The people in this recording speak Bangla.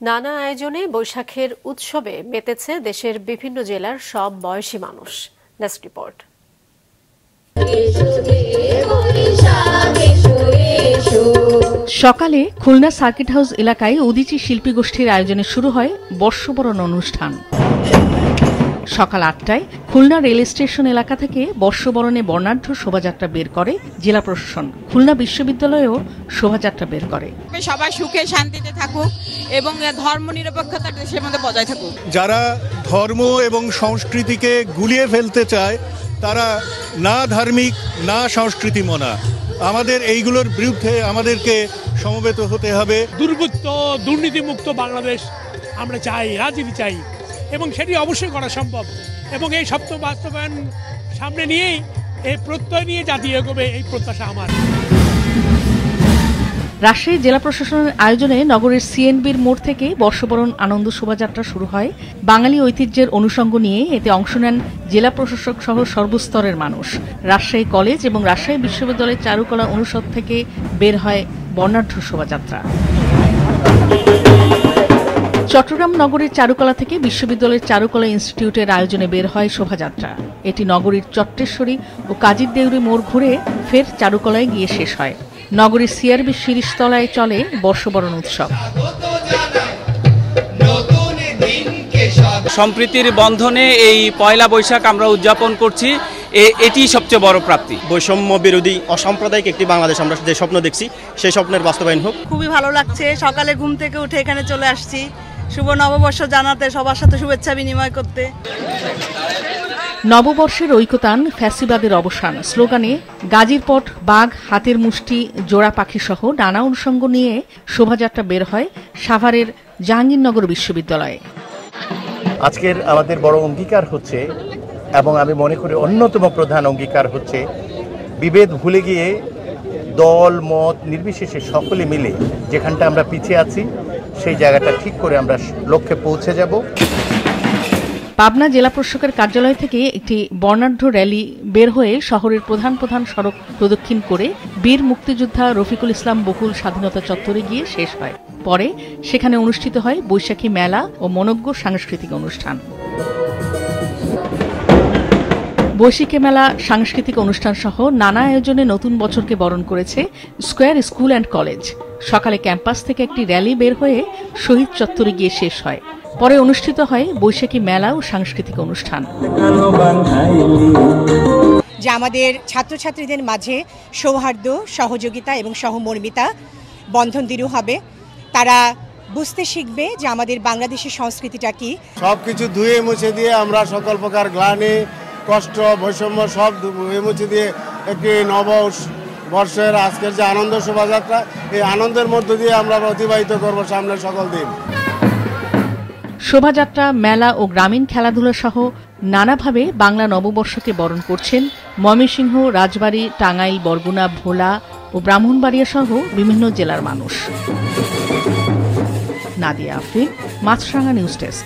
নানা আয়োজনে বৈশাখের উৎসবে মেতেছে দেশের বিভিন্ন জেলার সব বয়সী মানুষ। Desk report. সকালে খুলনা সার্কিট হাউস এলাকায় উদীচী শিল্পী গোষ্ঠীর আয়োজনে শুরু হয় বর্ষবরণ অনুষ্ঠান। সকাল ৮টায় খুলনা রেল স্টেশন এলাকা থেকে বর্ষবরণে বর্ণাঢ্য শোভাযাত্রা বের করে জেলা প্রশাসন। খুলনা বিশ্ববিদ্যালয়েও শোভাযাত্রা বের করে। সবাই সুখে শান্তিতে থাকুক এবং ধর্ম নিরপেক্ষতা দেশের মধ্যে বজায় থাকুক। যারা ধর্ম এবং সংস্কৃতিকে গুলিয়ে ফেলতে চায় তারা না ধার্মিক না সংস্কৃতি মনা। আমাদের এইগুলোর বিরুদ্ধে আমাদেরকে সমবেত হতে হবে। দুর্বৃত্ত দুর্নীতিমুক্ত বাংলাদেশ আমরা চাই, রাজনীতি চাই এবং সেটি অবশ্যই করা সম্ভব। এবং এই সপ্তাহ বাস্তবায়ন সামনে নিয়েই এই প্রত্যয় নিয়ে জাতি এগোবে, এই প্রত্যাশা আমার। রাজশাহী জেলা প্রশাসনের আয়োজনে নগরের সিএনবির মোড় থেকে বর্ষবরণ আনন্দ শোভাযাত্রা শুরু হয়। বাঙালি ঐতিহ্যের অনুষঙ্গ নিয়ে এতে অংশ নেন জেলা প্রশাসক সহ সর্বস্তরের মানুষ। রাজশাহী কলেজ এবং রাজশাহী বিশ্ববিদ্যালয়ের চারুকলা অনুষদ থেকে বের হয় বর্ণাঢ্য শোভাযাত্রা। চট্টগ্রাম নগরীর চারুকলা থেকে বিশ্ববিদ্যালয়ের চারুকলা ইনস্টিটিউটের আয়োজনে বের হয় শোভাযাত্রা। এটি নগরীর চট্টেশ্বরী ও কাজীর দেউরি মোড় ঘুরে ফের চারুকলায় গিয়ে শেষ হয়। নগরীর সিআরবি শিরিষতলায় চলে বর্ষবরণ উৎসব। সম্প্রীতির বন্ধনে এই পয়লা বৈশাখ আমরা উদযাপন করছি, এটি সবচেয়ে বড় প্রাপ্তি। বৈষম্য বিরোধী অসাম্প্রদায়িক একটি বাংলাদেশ আমরা যে স্বপ্ন দেখছি সেই স্বপ্নের বাস্তবায়ন হোক। খুবই ভালো লাগছে, সকালে ঘুম থেকে উঠে এখানে চলে আসছি শুভ নববর্ষ জানাতে, সবার সাথে শুভেচ্ছা বিনিময় করতে। নববর্ষের ঐকতান, ফ্যাসিবাদের অবসান স্লোগানে গাজীর পট, বাঘ, হাতের মুষ্টি, জোড়া পাখি সহ নানা অনুষঙ্গ নিয়ে শোভাযাত্রা বের হয় সাভারের জাহাঙ্গীরনগর বিশ্ববিদ্যালয়ে। আজকের আমাদের বড় অঙ্গীকার হচ্ছে, এবং আমি মনে করি অন্যতম প্রধান অঙ্গীকার হচ্ছে, বিভেদ ভুলে গিয়ে দল মত নির্বিশেষে সকলে মিলে যেখানটা আমরা পিছিয়ে আছি সেই জায়গাটা ঠিক করে আমরা লক্ষ্যে পৌঁছে যাব। পাবনা জেলা প্রশাসকের কার্যালয় থেকে একটি বর্ণাঢ্য র্যালি বের হয়ে শহরের প্রধান প্রধান সড়ক প্রদক্ষিণ করে বীর মুক্তিযোদ্ধা রফিকুল ইসলাম বকুল স্বাধীনতা চত্বরে গিয়ে শেষ হয়। পরে সেখানে অনুষ্ঠিত হয় বৈশাখী মেলা ও মনোজ্ঞ সাংস্কৃতিক অনুষ্ঠান। বৈশাখী মেলা, সাংস্কৃতিক অনুষ্ঠান সহ নানা আয়োজনে নতুন বছরকে বরণ করেছে স্কয়ার স্কুল অ্যান্ড কলেজ। সকালে ক্যাম্পাস থেকে একটি র্যালি বের হয়ে শহীদ চত্বরে গিয়ে শেষ হয়। পরে অনুষ্ঠিত হয় বৈশাখী মেলা ও সাংস্কৃতিক অনুষ্ঠান। যা আমাদের ছাত্রছাত্রীদের মাঝে সৌহার্দ্য, সহযোগিতা এবং সহমর্মিতা বন্ধন দৃঢ় হবে। তারা বুঝতে শিখবে যে আমাদের বাংলাদেশের সংস্কৃতিটা কি। সবকিছু ধুয়ে মুছে দিয়ে আমরা সকল প্রকার গ্লানি, কষ্ট, বৈষম্য সব ধুয়ে মুছে দিয়ে একটি নববর্ষের আজকের যে আনন্দ শোভাযাত্রা, এই আনন্দের মধ্য দিয়ে আমরা অতিবাহিত করব সামনের সকল দিন। শোভাযাত্রা, মেলা ও গ্রামীণ খেলাধুলা সহ নানাভাবে বাংলা নববর্ষকে বরণ করছেন ময়মনসিংহ, রাজবাড়ী, টাঙ্গাইল, বরগুনা, ভোলা ও ব্রাহ্মণবাড়িয়া সহ বিভিন্ন জেলার মানুষ। নাদিয়া আফরিন, মাছরাঙা নিউজ ডেস্ক।